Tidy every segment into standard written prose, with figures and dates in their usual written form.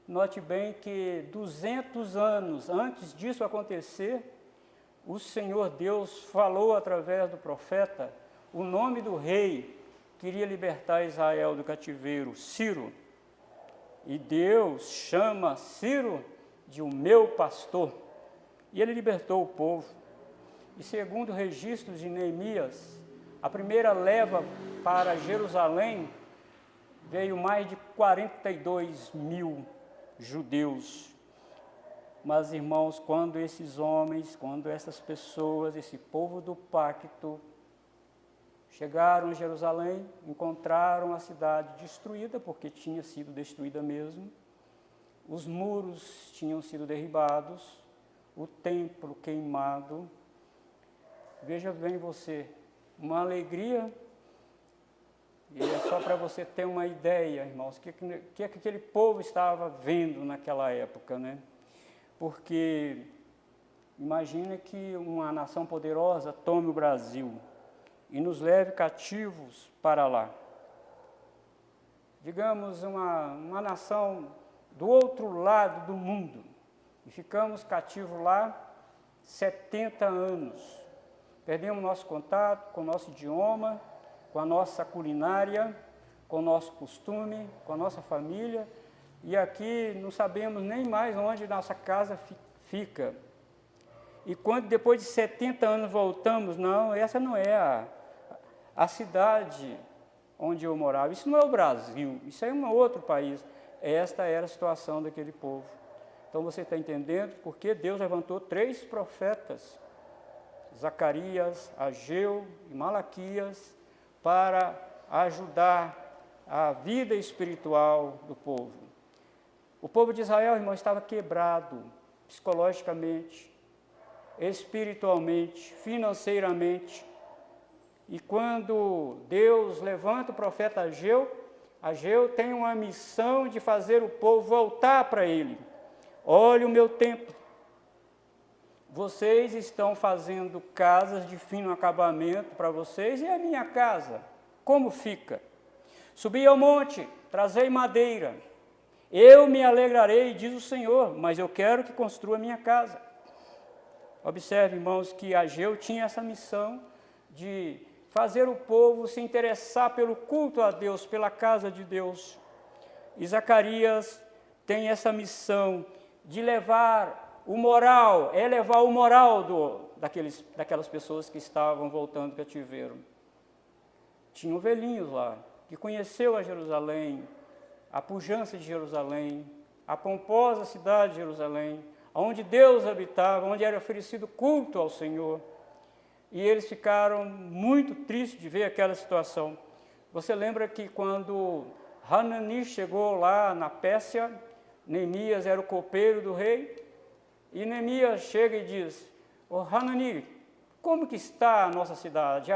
note bem que 200 anos antes disso acontecer, o Senhor Deus falou através do profeta o nome do rei que iria libertar Israel do cativeiro, Ciro. E Deus chama Ciro de o meu pastor. E ele libertou o povo. E segundo registros de Neemias, a primeira leva para Jerusalém veio mais de 42 mil judeus. Mas, irmãos, quando esses homens, quando essas pessoas, esse povo do pacto, chegaram a Jerusalém, encontraram a cidade destruída, porque tinha sido destruída mesmo, os muros tinham sido derribados, o templo queimado. Veja bem você, uma alegria, e é só para você ter uma ideia, irmãos, o que aquele povo estava vendo naquela época, né? Porque imagina que uma nação poderosa tome o Brasil e nos leve cativos para lá. Digamos, uma nação do outro lado do mundo, e ficamos cativos lá 70 anos. Perdemos nosso contato com o nosso idioma, com a nossa culinária, com o nosso costume, com a nossa família, e aqui não sabemos nem mais onde nossa casa fica. E quando depois de 70 anos voltamos, não, essa não é a cidade onde eu morava, isso não é o Brasil, isso é um outro país. Esta era a situação daquele povo. Então você está entendendo porque Deus levantou 3 profetas, Zacarias, Ageu e Malaquias, para ajudar a vida espiritual do povo. O povo de Israel, irmão, estava quebrado psicologicamente, espiritualmente, financeiramente. E quando Deus levanta o profeta Ageu, Ageu tem uma missão de fazer o povo voltar para ele. Olha o meu templo. Vocês estão fazendo casas de fino acabamento para vocês, e a minha casa, como fica? Subi ao monte, trazei madeira. Eu me alegrarei, diz o Senhor, mas eu quero que construa a minha casa. Observe, irmãos, que Ageu tinha essa missão de fazer o povo se interessar pelo culto a Deus, pela casa de Deus. E Zacarias tem essa missão de levar o moral, elevar o moral daquelas pessoas que estavam voltando do cativeiro. Tinham velhinhos lá, que conheceu a Jerusalém, a pujança de Jerusalém, a pomposa cidade de Jerusalém, onde Deus habitava, onde era oferecido culto ao Senhor. E eles ficaram muito tristes de ver aquela situação. Você lembra que quando Hanani chegou lá na Pérsia, Neemias era o copeiro do rei, e Neemias chega e diz: Hanani, como que está a nossa cidade?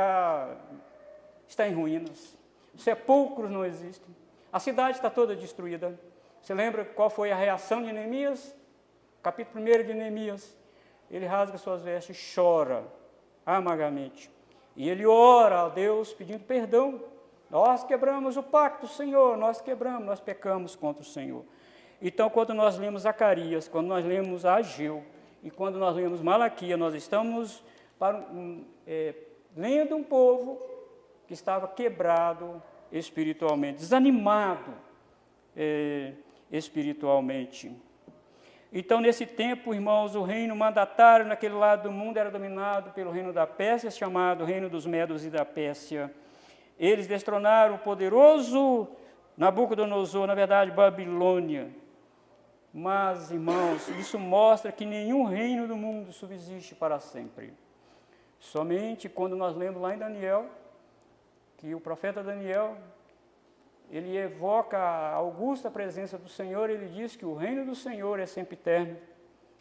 Está em ruínas, sepulcros não existem, a cidade está toda destruída. Você lembra qual foi a reação de Neemias? Capítulo 1 de Neemias. Ele rasga suas vestes e chora amargamente. E ele ora a Deus pedindo perdão. Nós quebramos o pacto, Senhor, nós pecamos contra o Senhor. Então, quando nós lemos Zacarias, quando nós lemos Ageu e quando nós lemos Malaquias, nós estamos lendo um povo que estava quebrado espiritualmente, desanimado espiritualmente. Então, nesse tempo, irmãos, o reino mandatário naquele lado do mundo era dominado pelo reino da Pérsia, chamado Reino dos Medos e da Pérsia. Eles destronaram o poderoso Nabucodonosor, na verdade, Babilônia. Mas, irmãos, isso mostra que nenhum reino do mundo subsiste para sempre. Somente quando nós lemos lá em Daniel, que o profeta Daniel, ele evoca a augusta presença do Senhor, ele diz que o reino do Senhor é sempre eterno.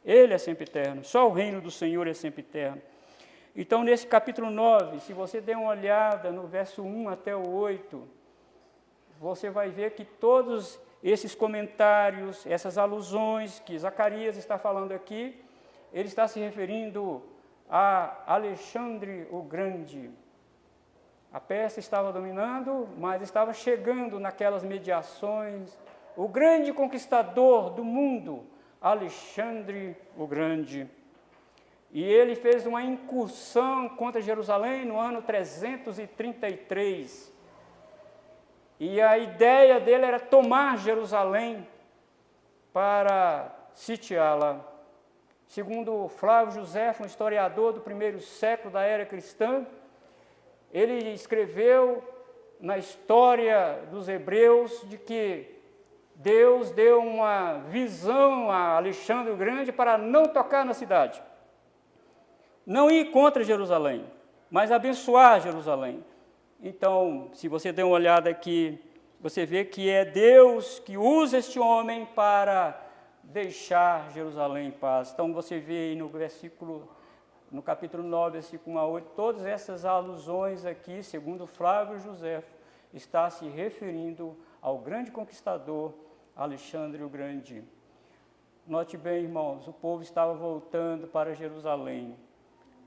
Ele é sempre eterno, só o reino do Senhor é sempre eterno. Então, nesse capítulo 9, se você der uma olhada no verso 1 até o 8, você vai ver que todos esses comentários, essas alusões que Zacarias está falando aqui, ele está se referindo a Alexandre o Grande. A Pérsia estava dominando, mas estava chegando naquelas mediações o grande conquistador do mundo, Alexandre o Grande. E ele fez uma incursão contra Jerusalém no ano 333. E a ideia dele era tomar Jerusalém para sitiá-la. Segundo Flávio Josefo, um historiador do primeiro século da era cristã, ele escreveu na história dos hebreus de que Deus deu uma visão a Alexandre o Grande para não tocar na cidade. Não ir contra Jerusalém, mas abençoar Jerusalém. Então, se você der uma olhada aqui, você vê que é Deus que usa este homem para deixar Jerusalém em paz. Então, você vê aí no capítulo 9, versículo 1 a 8, todas essas alusões aqui, segundo Flávio Josefo, está se referindo ao grande conquistador Alexandre o Grande. Note bem, irmãos, o povo estava voltando para Jerusalém.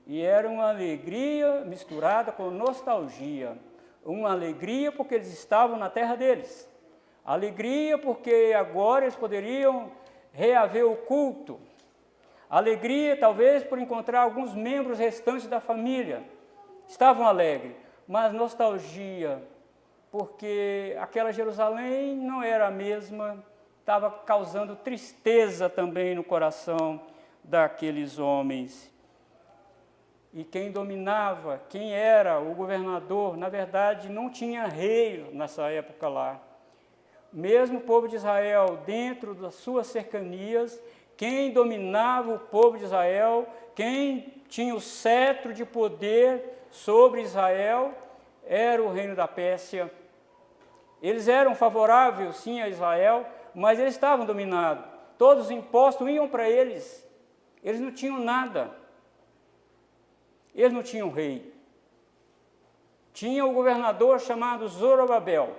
E era uma alegria misturada com nostalgia. Uma alegria porque eles estavam na terra deles. Alegria porque agora eles poderiam reaver o culto. Alegria talvez por encontrar alguns membros restantes da família. Estavam alegres, mas nostalgia, porque aquela Jerusalém não era a mesma, estava causando tristeza também no coração daqueles homens. E quem dominava, quem era o governador, na verdade não tinha rei nessa época lá. Mesmo o povo de Israel, dentro das suas cercanias, quem dominava o povo de Israel, quem tinha o cetro de poder sobre Israel, era o reino da Pérsia. Eles eram favoráveis, sim, a Israel, mas eles estavam dominados. Todos os impostos iam para eles. Eles não tinham nada. Eles não tinham rei. Tinha o governador chamado Zorobabel.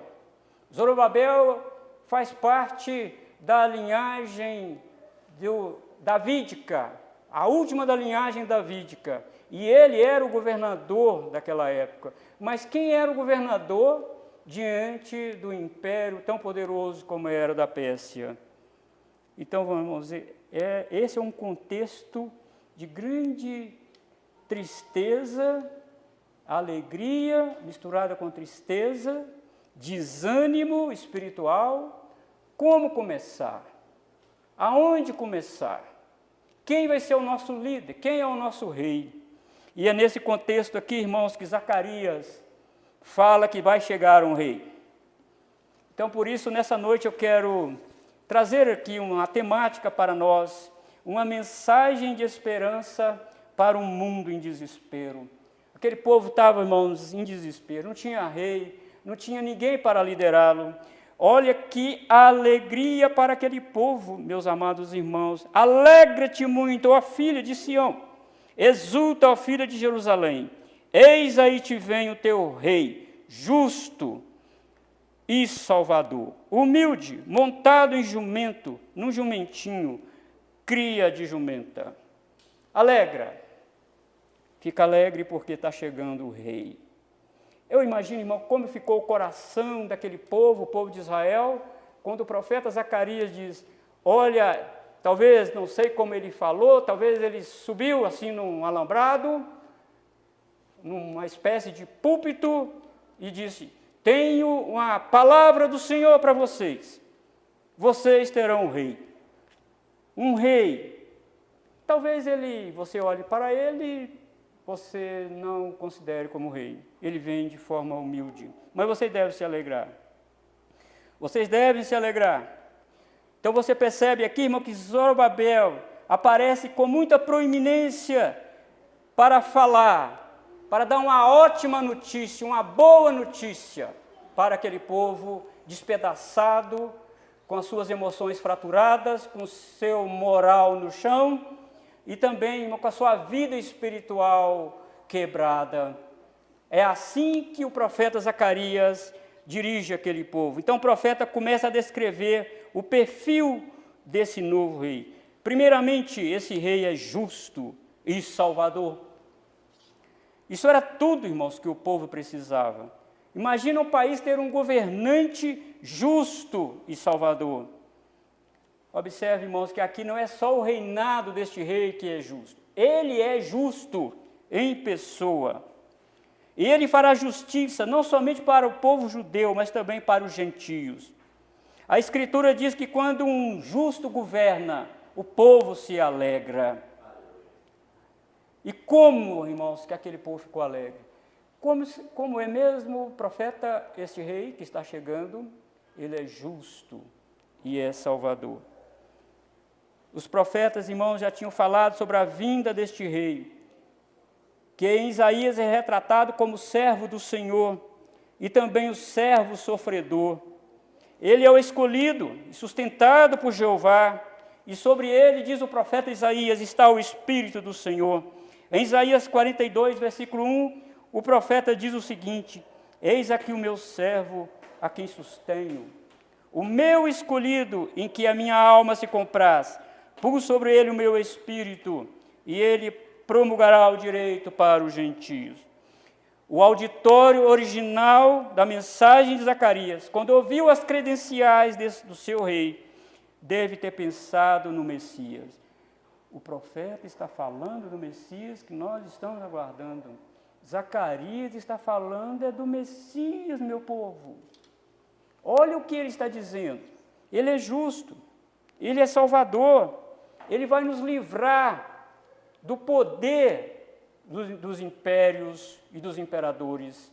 Zorobabel faz parte da linhagem davídica, a última da linhagem davídica. E ele era o governador daquela época. Mas quem era o governador diante do império tão poderoso como era o da Pérsia? Então, vamos dizer, esse é um contexto de grande tristeza, alegria misturada com tristeza, desânimo espiritual. Como começar? Aonde começar? Quem vai ser o nosso líder? Quem é o nosso rei? E é nesse contexto aqui, irmãos, que Zacarias fala que vai chegar um rei. Então, por isso, nessa noite eu quero trazer aqui uma temática para nós, uma mensagem de esperança para um mundo em desespero. Aquele povo estava, irmãos, em desespero, não tinha rei, não tinha ninguém para liderá-lo. Olha que alegria para aquele povo, meus amados irmãos. Alegra-te muito, ó filha de Sião, exulta, ó filha de Jerusalém. Eis aí te vem o teu rei, justo e salvador, humilde, montado em jumento, num jumentinho, cria de jumenta. Alegra. Fica alegre porque está chegando o rei. Eu imagino, irmão, como ficou o coração daquele povo, o povo de Israel, quando o profeta Zacarias diz, olha, talvez, não sei como ele falou, talvez ele subiu assim num alambrado, numa espécie de púlpito, e disse, tenho uma palavra do Senhor para vocês. Vocês terão um rei. Um rei. Talvez você olhe para ele, você não considere como rei. Ele vem de forma humilde. Mas você deve se alegrar. Vocês devem se alegrar. Então você percebe aqui, irmão, que Zorobabel aparece com muita proeminência para falar, para dar uma ótima notícia, uma boa notícia para aquele povo despedaçado, com as suas emoções fraturadas, com o seu moral no chão, e também, irmão, com a sua vida espiritual quebrada. É assim que o profeta Zacarias dirige aquele povo. Então o profeta começa a descrever o perfil desse novo rei. Primeiramente, esse rei é justo e salvador. Isso era tudo, irmãos, que o povo precisava. Imagina um país ter um governante justo e salvador. Observe, irmãos, que aqui não é só o reinado deste rei que é justo. Ele é justo em pessoa. E ele fará justiça não somente para o povo judeu, mas também para os gentios. A Escritura diz que quando um justo governa, o povo se alegra. E como, irmãos, que aquele povo ficou alegre? Como é mesmo o profeta, este rei que está chegando, ele é justo e é salvador. Os profetas, irmãos, já tinham falado sobre a vinda deste rei, que em Isaías é retratado como servo do Senhor e também o servo sofredor. Ele é o escolhido e sustentado por Jeová, e sobre ele, diz o profeta Isaías, está o Espírito do Senhor. Em Isaías 42, versículo 1, o profeta diz o seguinte: eis aqui o meu servo, a quem sustenho, o meu escolhido, em que a minha alma se compraz. Pus sobre ele o meu espírito, e ele promulgará o direito para os gentios. O auditório original da mensagem de Zacarias, quando ouviu as credenciais do seu rei, deve ter pensado no Messias. O profeta está falando do Messias que nós estamos aguardando. Zacarias está falando do Messias, meu povo. Olha o que ele está dizendo. Ele é justo, ele é salvador, ele vai nos livrar do poder dos impérios e dos imperadores.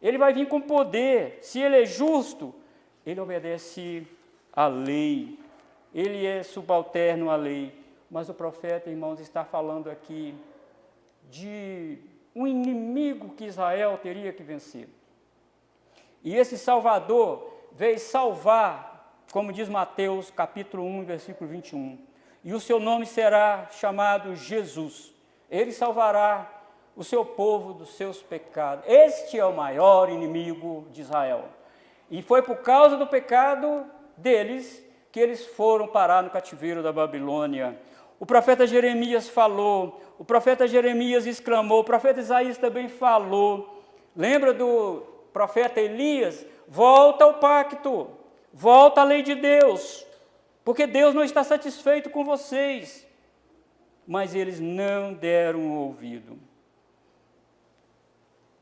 Ele vai vir com poder. Se ele é justo, ele obedece à lei. Ele é subalterno à lei. Mas o profeta, irmãos, está falando aqui de um inimigo que Israel teria que vencer. E esse Salvador veio salvar, como diz Mateus, capítulo 1, versículo 21. E o seu nome será chamado Jesus. Ele salvará o seu povo dos seus pecados. Este é o maior inimigo de Israel. E foi por causa do pecado deles que eles foram parar no cativeiro da Babilônia. O profeta Jeremias falou, o profeta Jeremias exclamou, o profeta Isaías também falou. Lembra do profeta Elias? Volta ao pacto, volta à lei de Deus, porque Deus não está satisfeito com vocês. Mas eles não deram ouvido.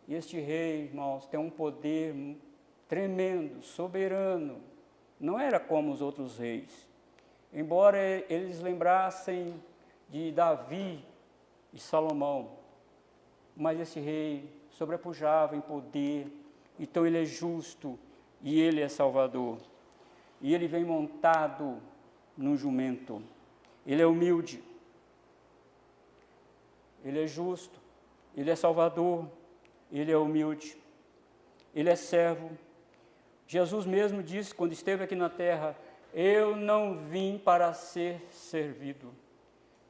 E este rei, irmãos, tem um poder tremendo, soberano. Não era como os outros reis. Embora eles lembrassem de Davi e Salomão, mas esse rei sobrepujava em poder. Então ele é justo e ele é salvador. E ele vem montado num jumento. Ele é humilde. Ele é justo, ele é salvador, ele é humilde, ele é servo. Jesus mesmo disse, quando esteve aqui na terra, eu não vim para ser servido.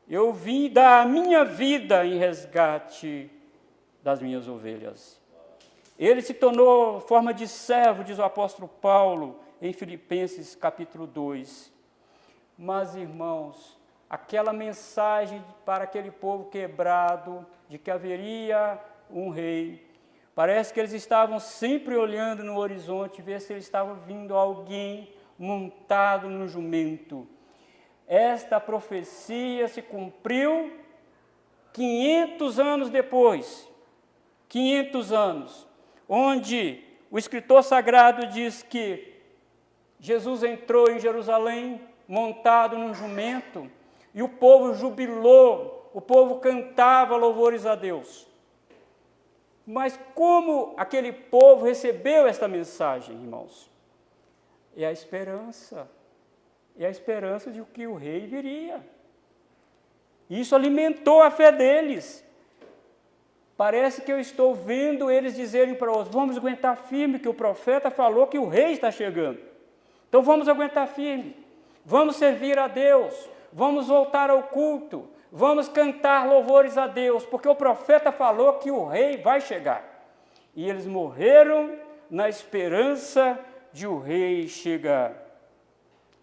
Eu vim dar a minha vida em resgate das minhas ovelhas. Ele se tornou forma de servo, diz o apóstolo Paulo, em Filipenses capítulo 2. Mas, irmãos, aquela mensagem para aquele povo quebrado, de que haveria um rei, parece que eles estavam sempre olhando no horizonte, ver se eles estavam vindo alguém montado no jumento. Esta profecia se cumpriu 500 anos depois, 500 anos, onde o escritor sagrado diz que Jesus entrou em Jerusalém montado num jumento, e o povo jubilou, o povo cantava louvores a Deus. Mas como aquele povo recebeu esta mensagem, irmãos? É a esperança de que o rei viria. Isso alimentou a fé deles. Parece que eu estou vendo eles dizerem para outros, vamos aguentar firme, que o profeta falou que o rei está chegando. Então vamos aguentar firme, vamos servir a Deus, vamos voltar ao culto, vamos cantar louvores a Deus, porque o profeta falou que o rei vai chegar. E eles morreram na esperança de o rei chegar.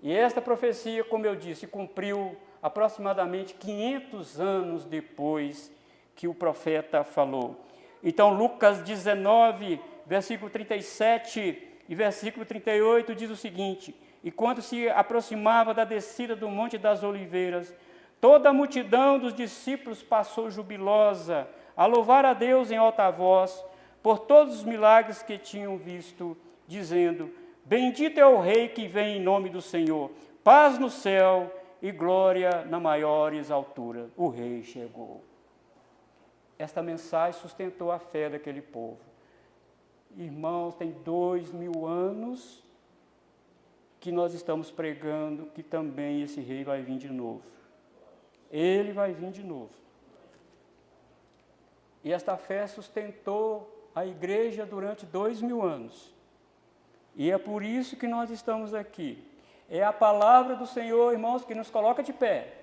E esta profecia, como eu disse, cumpriu aproximadamente 500 anos depois que o profeta falou. Então, Lucas 19, versículo 37 e versículo 38, diz o seguinte: e quando se aproximava da descida do Monte das Oliveiras, toda a multidão dos discípulos passou jubilosa a louvar a Deus em alta voz por todos os milagres que tinham visto, dizendo: bendito é o Rei que vem em nome do Senhor, paz no céu e glória nas maiores alturas. O Rei chegou. Esta mensagem sustentou a fé daquele povo. Irmãos, tem 2000 anos que nós estamos pregando que também esse Rei vai vir de novo. Ele vai vir de novo. E esta fé sustentou a igreja durante 2000 anos. E é por isso que nós estamos aqui. É a palavra do Senhor, irmãos, que nos coloca de pé.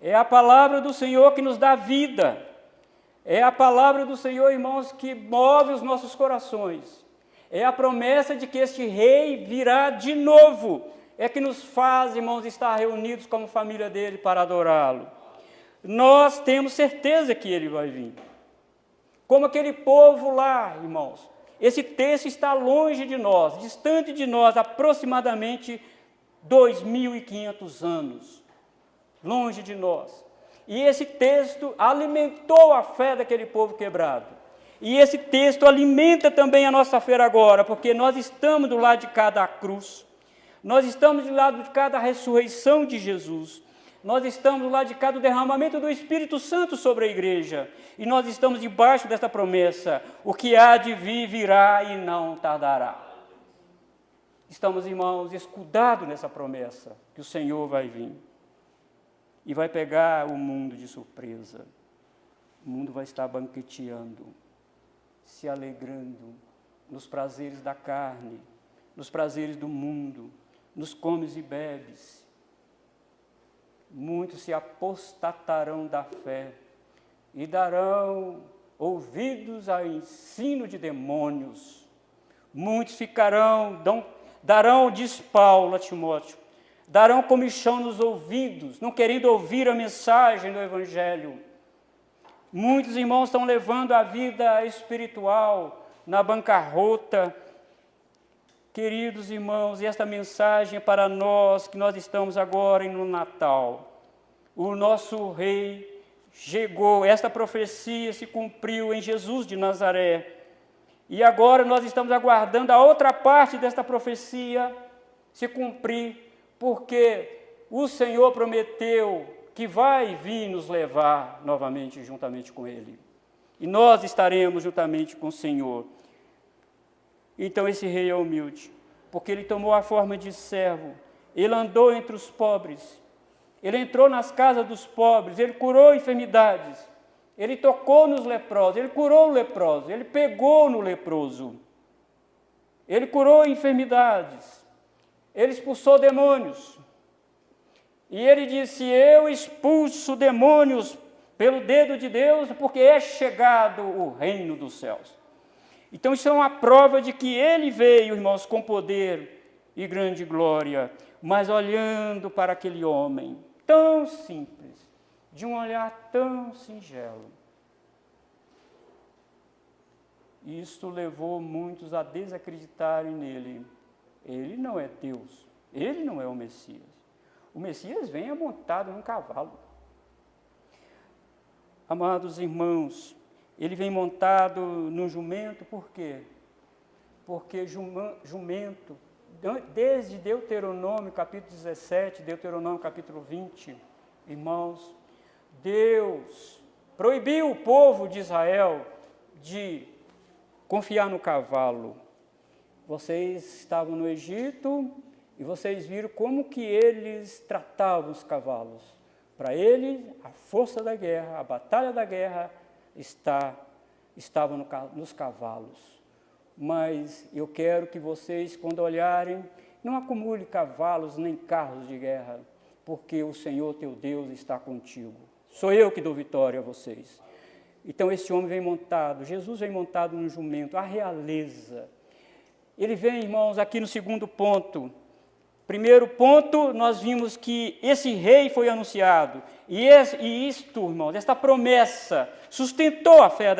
É a palavra do Senhor que nos dá vida. É a palavra do Senhor, irmãos, que move os nossos corações. É a promessa de que este Rei virá de novo. É que nos faz, irmãos, estar reunidos como família dele para adorá-lo. Nós temos certeza que ele vai vir. Como aquele povo lá, irmãos. Esse texto está longe de nós, distante de nós, aproximadamente 2.500 anos. Longe de nós. E esse texto alimentou a fé daquele povo quebrado. E esse texto alimenta também a nossa fé agora, porque nós estamos do lado de cada cruz. Nós estamos do lado de cada ressurreição de Jesus. Nós estamos do lado de cada derramamento do Espírito Santo sobre a igreja. E nós estamos debaixo desta promessa: o que há de vir, virá e não tardará. Estamos, irmãos, escudados nessa promessa, que o Senhor vai vir. E vai pegar o mundo de surpresa. O mundo vai estar banqueteando, se alegrando nos prazeres da carne, nos prazeres do mundo, nos comes e bebes. Muitos se apostatarão da fé e darão ouvidos ao ensino de demônios. Muitos darão, diz Paulo a Timóteo, darão comichão nos ouvidos, não querendo ouvir a mensagem do Evangelho. Muitos irmãos estão levando a vida espiritual na bancarrota. Queridos irmãos, e esta mensagem é para nós, que nós estamos agora no Natal. O nosso Rei chegou, esta profecia se cumpriu em Jesus de Nazaré. E agora nós estamos aguardando a outra parte desta profecia se cumprir, porque o Senhor prometeu que vai vir nos levar novamente juntamente com Ele. E nós estaremos juntamente com o Senhor. Então esse Rei é humilde, porque ele tomou a forma de servo, ele andou entre os pobres, ele entrou nas casas dos pobres, ele curou enfermidades, ele tocou nos leprosos, ele curou o leproso, ele pegou no leproso, ele curou enfermidades, ele expulsou demônios. E ele disse: eu expulso demônios pelo dedo de Deus, porque é chegado o reino dos céus. Então isso é uma prova de que ele veio, irmãos, com poder e grande glória, mas olhando para aquele homem tão simples, de um olhar tão singelo. Isto levou muitos a desacreditarem nele. Ele não é Deus, ele não é o Messias. O Messias vem montado num cavalo. Amados irmãos, ele vem montado num jumento, por quê? Porque jumento, desde Deuteronômio capítulo 17, Deuteronômio capítulo 20, irmãos, Deus proibiu o povo de Israel de confiar no cavalo. Vocês estavam no Egito e vocês viram como que eles tratavam os cavalos. Para eles, a força da guerra, a batalha da guerra estava nos cavalos. Mas eu quero que vocês, quando olharem, não acumule cavalos nem carros de guerra, porque o Senhor teu Deus está contigo. Sou eu que dou vitória a vocês. Então esse homem vem montado, Jesus vem montado no jumento, a realeza. Ele vem, irmãos, aqui no segundo ponto. Primeiro ponto, nós vimos que esse rei foi anunciado. E isto, irmãos, esta promessa sustentou a fé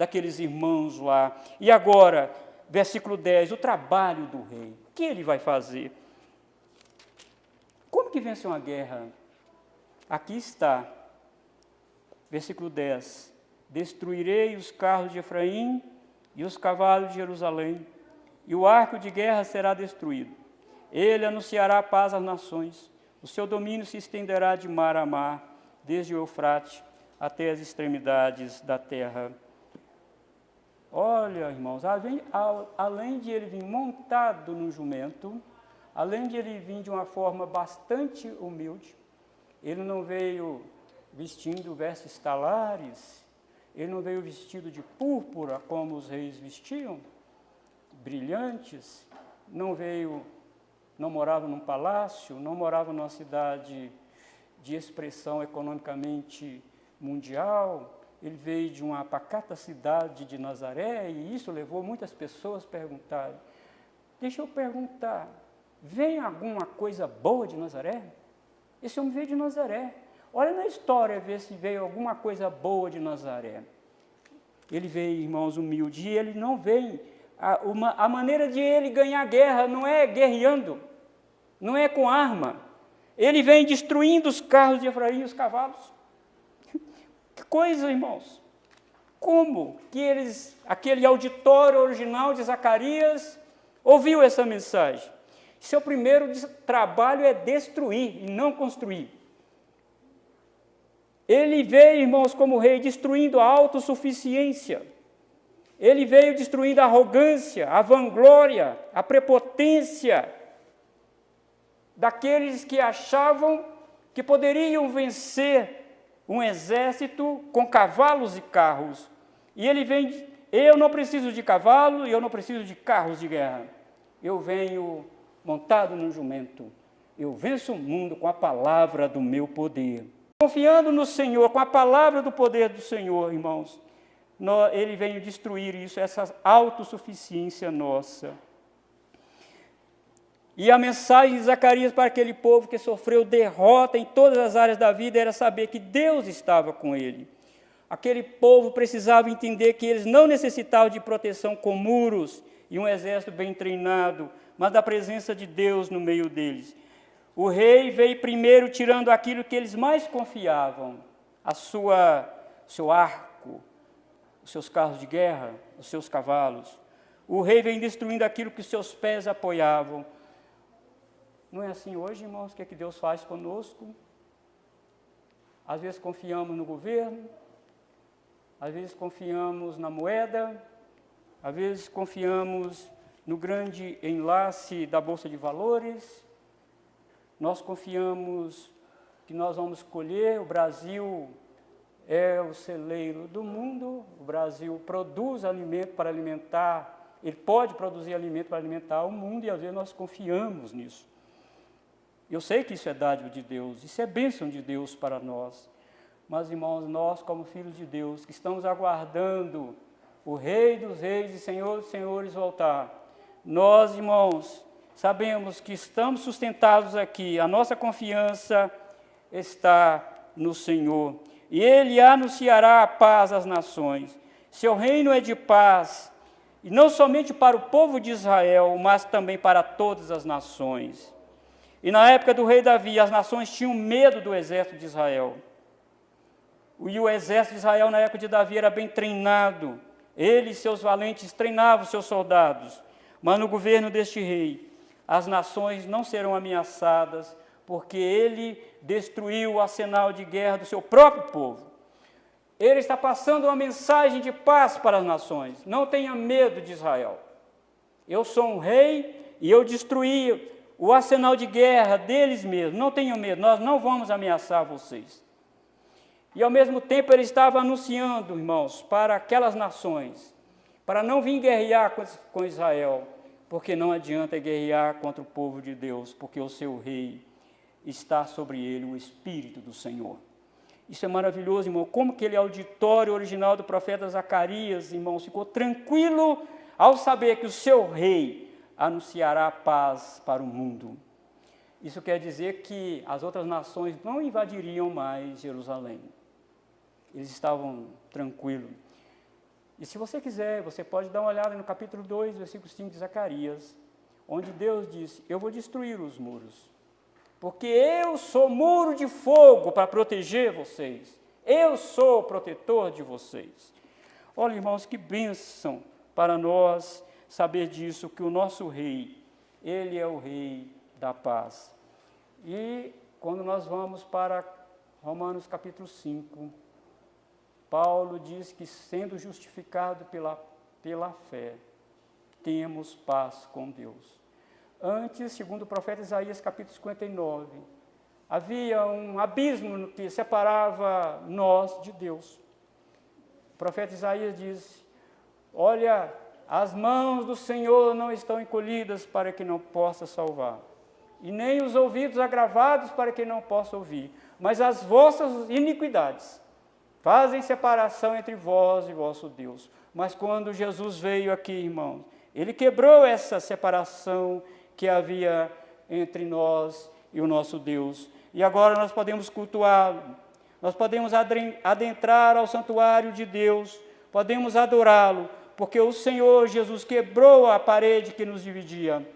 daqueles irmãos lá. E agora, versículo 10, o trabalho do rei. O que ele vai fazer? Como que vence uma guerra? Aqui está, versículo 10. Destruirei os carros de Efraim e os cavalos de Jerusalém, e o arco de guerra será destruído. Ele anunciará paz às nações. O seu domínio se estenderá de mar a mar, desde o Eufrate até as extremidades da terra. Olha, irmãos, além de ele vir montado no jumento, além de ele vir de uma forma bastante humilde, ele não veio vestindo vestes talares, ele não veio vestido de púrpura, como os reis vestiam, brilhantes, não morava num palácio, não morava numa cidade de expressão economicamente mundial. Ele veio de uma pacata cidade de Nazaré, e isso levou muitas pessoas a perguntarem: deixa eu perguntar, vem alguma coisa boa de Nazaré? Esse homem veio de Nazaré. Olha na história, ver se veio alguma coisa boa de Nazaré. Ele veio, irmãos, humilde, e ele não vem. A maneira de ele ganhar guerra não é guerreando, não é com arma. Ele vem destruindo os carros de Efraim e os cavalos. Que coisa, irmãos! Como que aquele auditório original de Zacarias ouviu essa mensagem? Seu primeiro trabalho é destruir e não construir. Ele veio, irmãos, como rei, destruindo a autossuficiência. Ele veio destruindo a arrogância, a vanglória, a prepotência daqueles que achavam que poderiam vencer um exército com cavalos e carros. E ele vem, eu não preciso de cavalo e eu não preciso de carros de guerra. Eu venho montado num jumento. Eu venço o mundo com a palavra do meu poder. Confiando no Senhor, com a palavra do poder do Senhor, irmãos, ele veio destruir isso, essa autossuficiência nossa. E a mensagem de Zacarias para aquele povo que sofreu derrota em todas as áreas da vida era saber que Deus estava com ele. Aquele povo precisava entender que eles não necessitavam de proteção com muros e um exército bem treinado, mas da presença de Deus no meio deles. O rei veio primeiro tirando aquilo que eles mais confiavam, seu arco, os seus carros de guerra, os seus cavalos. O rei vem destruindo aquilo que os seus pés apoiavam. Não é assim hoje, irmãos? O que é que Deus faz conosco? Às vezes confiamos no governo, às vezes confiamos na moeda, às vezes confiamos no grande enlace da Bolsa de Valores. Nós confiamos que nós vamos colher. O Brasil é o celeiro do mundo, o Brasil produz alimento para alimentar, ele pode produzir alimento para alimentar o mundo, e às vezes nós confiamos nisso. Eu sei que isso é dádiva de Deus, isso é bênção de Deus para nós. Mas, irmãos, nós como filhos de Deus, que estamos aguardando o Rei dos Reis e Senhor dos Senhores voltar, nós, irmãos, sabemos que estamos sustentados aqui, a nossa confiança está no Senhor. E Ele anunciará a paz às nações. Seu reino é de paz, e não somente para o povo de Israel, mas também para todas as nações. E na época do rei Davi, as nações tinham medo do exército de Israel. E o exército de Israel, na época de Davi, era bem treinado. Ele e seus valentes treinavam seus soldados. Mas no governo deste rei, as nações não serão ameaçadas, porque ele destruiu o arsenal de guerra do seu próprio povo. Ele está passando uma mensagem de paz para as nações. Não tenha medo de Israel. Eu sou um rei e eu destruí o arsenal de guerra deles mesmos. Não tenham medo, nós não vamos ameaçar vocês. E ao mesmo tempo ele estava anunciando, irmãos, para aquelas nações, para não vir guerrear com Israel, porque não adianta guerrear contra o povo de Deus, porque o seu rei está sobre ele o Espírito do Senhor. Isso é maravilhoso, irmão. Como aquele auditório original do profeta Zacarias, irmãos, ficou tranquilo ao saber que o seu rei anunciará paz para o mundo. Isso quer dizer que as outras nações não invadiriam mais Jerusalém. Eles estavam tranquilos. E se você quiser, você pode dar uma olhada no capítulo 2, versículo 5 de Zacarias, onde Deus disse: eu vou destruir os muros, porque eu sou muro de fogo para proteger vocês. Eu sou o protetor de vocês. Olha, irmãos, que bênção para nós saber disso, que o nosso rei, ele é o rei da paz. E quando nós vamos para Romanos capítulo 5, Paulo diz que, sendo justificado pela fé, temos paz com Deus. Antes, segundo o profeta Isaías, capítulo 59, havia um abismo que separava nós de Deus. O profeta Isaías diz: olha, as mãos do Senhor não estão encolhidas para que não possa salvar, e nem os ouvidos agravados para que não possa ouvir, mas as vossas iniquidades fazem separação entre vós e vosso Deus. Mas quando Jesus veio aqui, irmãos, ele quebrou essa separação que havia entre nós e o nosso Deus. E agora nós podemos cultuá-lo, nós podemos adentrar ao santuário de Deus, podemos adorá-lo, porque o Senhor Jesus quebrou a parede que nos dividia.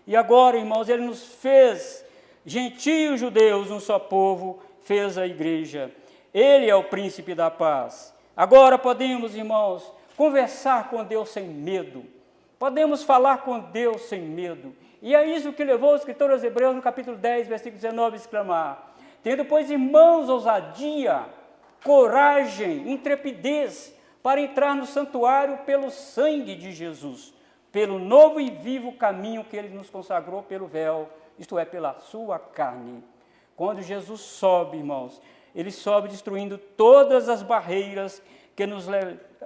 E agora, irmãos, ele nos fez gentios judeus, um só povo, fez a igreja. Ele é o príncipe da paz. Agora podemos, irmãos, conversar com Deus sem medo. Podemos falar com Deus sem medo. E é isso que levou o escritor aos Hebreus, no capítulo 10, versículo 19, a exclamar: tendo, pois, irmãos, ousadia, coragem, intrepidez, para entrar no santuário pelo sangue de Jesus, pelo novo e vivo caminho que ele nos consagrou pelo véu, isto é, pela sua carne. Quando Jesus sobe, irmãos, ele sobe destruindo todas as barreiras que nos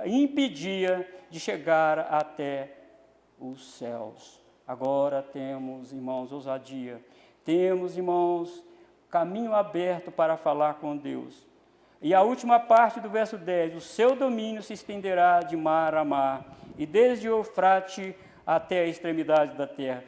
impedia de chegar até os céus. Agora temos, irmãos, ousadia. Temos, irmãos, caminho aberto para falar com Deus. E a última parte do verso 10, o seu domínio se estenderá de mar a mar, e desde o Eufrate até a extremidade da terra.